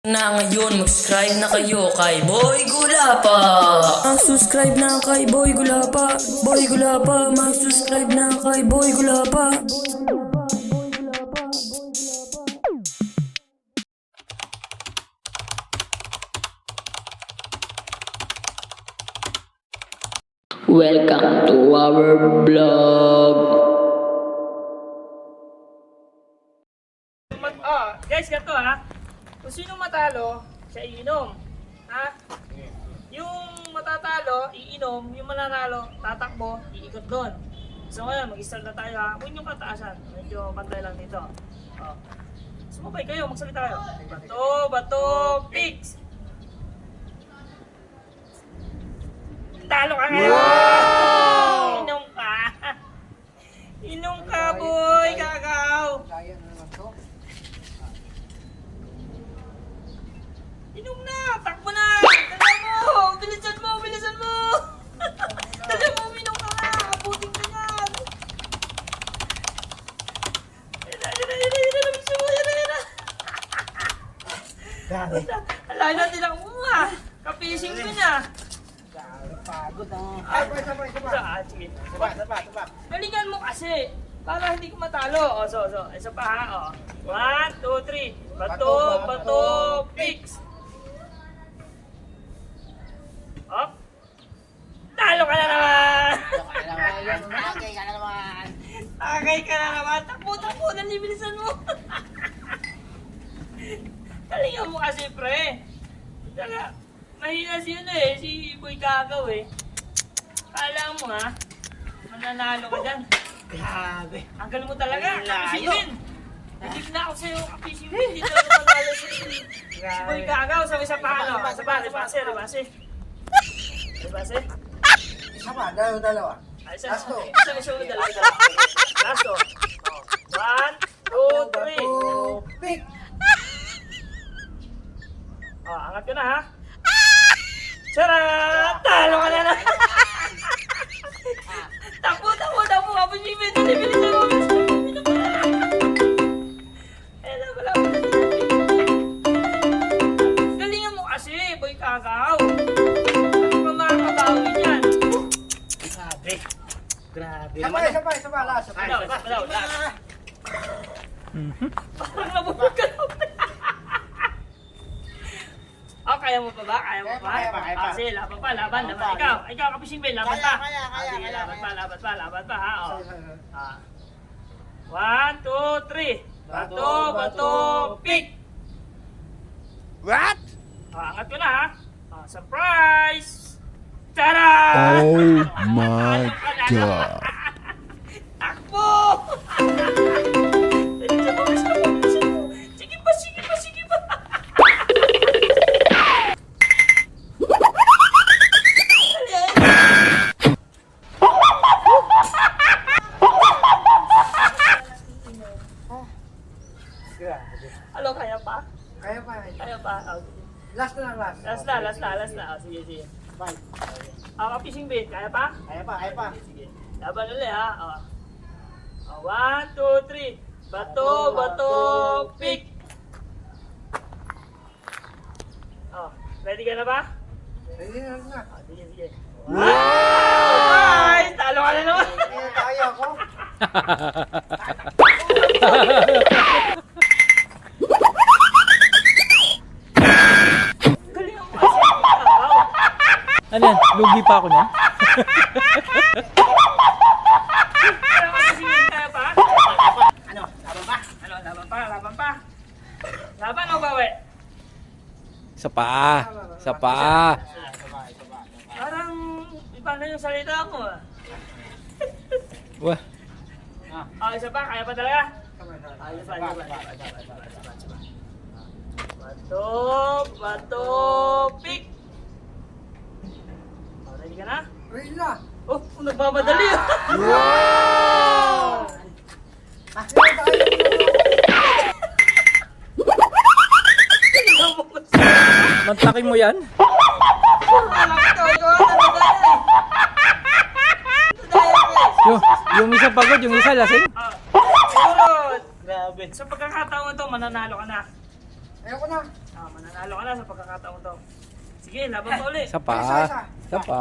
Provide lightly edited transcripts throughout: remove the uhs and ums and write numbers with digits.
Na ngayon, mag-subscribe na kayo kay Boy Gulapa. Mag-subscribe na kay Boy Gulapa. Boy Gulapa, mag-subscribe na kay Boy Gulapa. Welcome to our vlog. Guys, ganito ha. Kung sino matalo, siya iinom. Ha? Yung matatalo, iinom. Yung mananalo, tatakbo, iikot doon. So ngayon, mag-start na tayo ha. Huwag niyong kataasan. Medyo bantay lang dito. Sumabay kayo, magsalita kayo. Bato, pigs! Talo ka ngayon! Wow! Inom ka! Inom ka, boy! Kakaw! Inom na! Takbo na! Dala mo! Bilisan mo! Bilisan mo! Dala mo! Minom ka nga! Kaputing ka yan! Yan na! Bilisan mo! Yan na! Alay natin lang mga! Kapising ko na! Pagod ah. Sige. Galingan mo kasi! Para hindi ko matalo. So. Isa pa ha. 1, 2, 3. Bato, pigs! Up. Talo ka na naman! Tagay ka na naman! Takbo! Nalibilisan mo! Galingan mo kasi, pre! Talaga, mahina si si Boy Kagaw eh. Kala mo ha, mananalo ka dyan. Grabe. Ang galing mo talaga, kapising win! Nalig na ako sa'yo, kapising win! Dito ako manalo si Boy Kagaw. So isa pa ano? Isa pa, rebase. Isa pa, dalawa. Isa, Last two. dalawa. Last two. 1, 2, 3. Pick! Angat ko na ha. Charot! Talo ka na na! Takbo! Kapising win! Bilisan mo! Galingan mo kasi, Boy Kagaw! Ano ba makakabawi niyan? Grabe. Isa pa, last. Last. Parang nabubog ka na. Kaya mo pa ba? Kaya pa. Sige, laban pa. Ikaw, kapising Ben, laban pa. Sige, laban pa ha. 1, 2, 3. Bato, pick! What? Angat ko na ha. Surprise! Tada! Oh my God. Takbo! Bilisan mo. Sige pa. Grabe. Alo, kaya pa? Kaya pa. Kaya pa. Last na. Last na. Sige. Bye. Kapising Ben, kaya pa? Kaya pa. Sige. Laban ulit ha. 1, 2, 3. Bato, pick! Ready ka na ba? Hindi na. Sige. Wow! Talo ka na naman! Kaya ko. Galing ang kasi. Wow! Ano yan? Lugi pa ako niyan? Kaya kasi kaya pa? Ano? Laban pa. Laban o bawi? Isa pa. Parang iba na yung salita mo ah. Wah. Isa pa, kaya pa talaga? Isa pa. Bato, pick! Ready ka na? Ready na. Nagmamadali ah! Wow! Mantakin mo yan? Yung isa pagod, yung isa lasing? Sunod! Grabe. Sa pagkakataon to, mananalo ka na. Ayoko na. Mananalo ka na sa pagkakataon to. Sige, laban pa uli. Isa pa. Isa. Isa pa.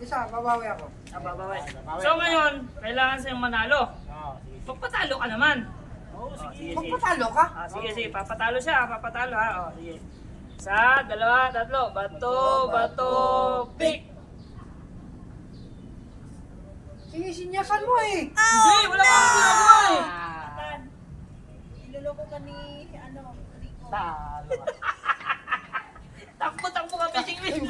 Isa, babawi ako. Babaway. So ngayon, kailangan sa'yong manalo. Pagpatalo ka naman. Sige. Magpatalo ka? Sige, papatalo siya, papatalo ha. Sige. Isa, dalawa, tatlo. Bato, pick! Sige, sinyasan mo eh. Hindi, wala kang ginagawa eh. Iloloko ka ni, Rico. Takbo ka, fishing fish.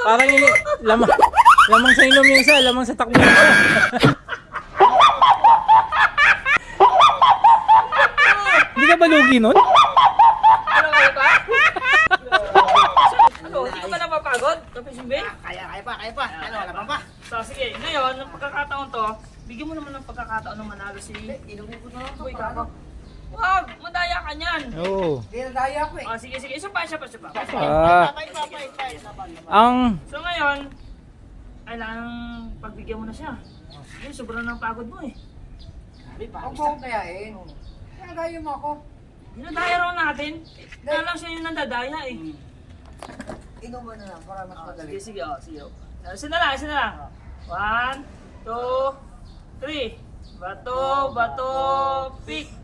Parang ini, lamang sa inom yung isa, lamang sa takbo yung isa. Hindi ka ba lugi nun? Ano kayo pa? Ano, hindi ka ba napapagod? Ka-fishing fish? Kaya pa. Ano, wala pa. So sige, ngayon, ng pagkakataon to, bigyan mo naman ng pagkakataon ng manalo si Inumin ko na lang. Boy Gago. Wag, madaya ka niyan. Oo. Hindi na daya ako eh. Sige, isa pa. So ngayon, kailangan pagbigyan mo na siya. Sige, sobrang ng pagod mo eh. Huwag mo akong kayain. Kaya daya mo ako. Dinadaya raw natin. Kaya lang siya yung nandadaya eh. Inom mo na lang para mas madali. Sige. Isa na lang. 1, 2, 3. Bato, pick.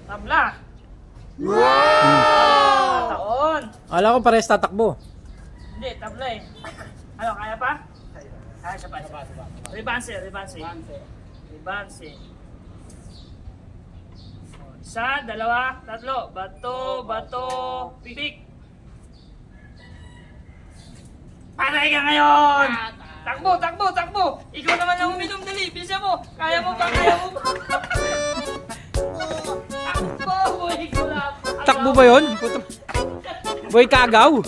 Tabla. Taon. Akala ko parehas tatakbo. Hindi, tabla eh. Ano, kaya pa? Isa pa. Rebanse. Isa, dalawa, tatlo. Bato, pick. Patay ka ngayon! Takbo! Ikaw naman ang uminom, dali. Bisa mo. Kaya mo ba? Takbo, boy. Takbo ba yun? Boy Kagaw.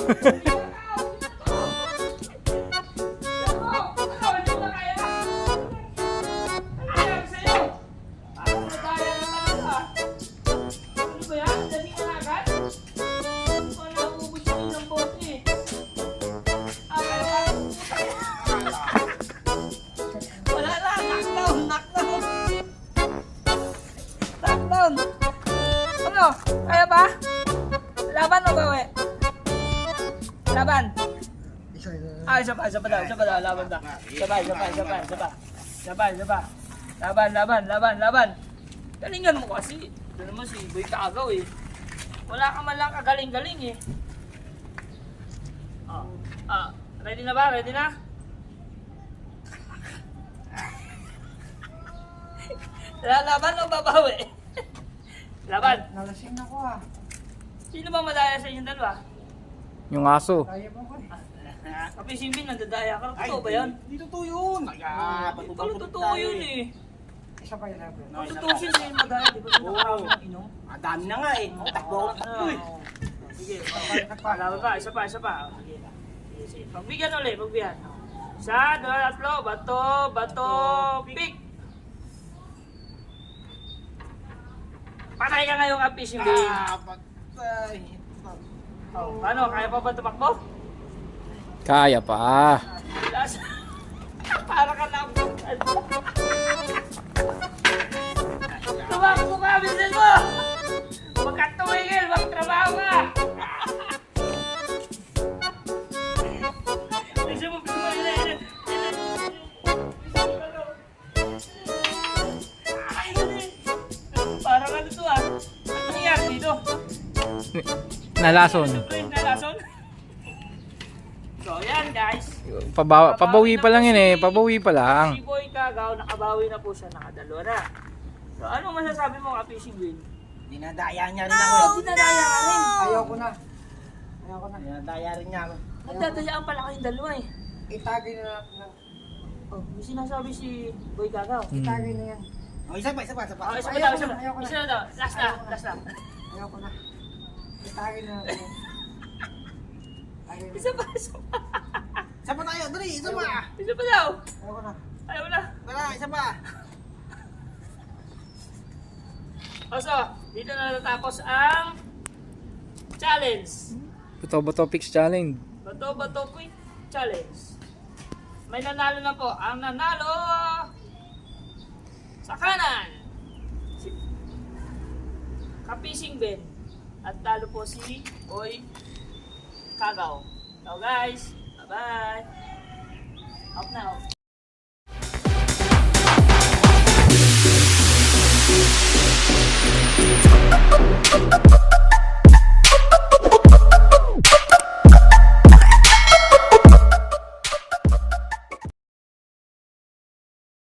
Knockdown! Ano? Kaya ba? Laban o bawi? Laban? Isa pa daw. Laban daw. Laban. Galingan mo kasi. Ito naman si Boy Kagaw eh. Wala ka man lang kagaling-galing eh. Ready na ba? Ready na? Laban o babawi? Laban. Nalasing ako ah. Sino ba madaya sa inyong dalawa? Yung aso. Kaya mo ko eh. Kapag Simbin, nandadaya ka. Totoo ba yan? Hindi totoo yun. Parang totoo yun eh. Isa pa yun natin. Kung totoo siya sa'yo madaya, di ba sila nakakami ng inom? Dami na nga eh. Takbo ako ng takbo eh. Sige, laban pa, isa pa. Sige. Pagbigyan ulit, pagbigyan. Isa, dalawa, tatlo, bato, pick. Patay ka ngayong fishing bin. Patay. Paano, kaya pa ba tumakbo? Kaya pa. Para ka lang. Tumakbo ka, bisin mo! Huwag ka tumigil, magtrabaho ka! Bisin mo, ilan. Parang ano to ah. Ano nangyari dito? Nalason. Nalason? So yan guys. Pabawi pa lang yun eh. Pabawi pa lang. Si Boy Kagaw, nakabawi na po siya, nakadalawa na. So ano masasabi mo ka fishing win? Dinadaya niya rin ako. Dinadaya ka rin. Ayaw ko na. Dinadaya rin niya ako. Nagdadayaan pala kayong dalawa eh. Itagay na lang. Oh, may sinasabi si Boy Kagaw. Itagay na yan. Isa pa daw. Ayoko na. Isa na daw. Last na. Ayaw ko na. Itagay na lang. Isa pa. Isa pa tayo, dali, isa pa. Isa pa daw. Ayaw ko na. Ayaw na. Wala, isa pa. So, dito na natapos ang challenge. Bato Pix Challenge. Bato quick challenge. May nanalo na po. Ang nanalo sa kanan, si Kapising Ben. At talo po si Boy Kagaw. So guys, bye-bye. Out na, out.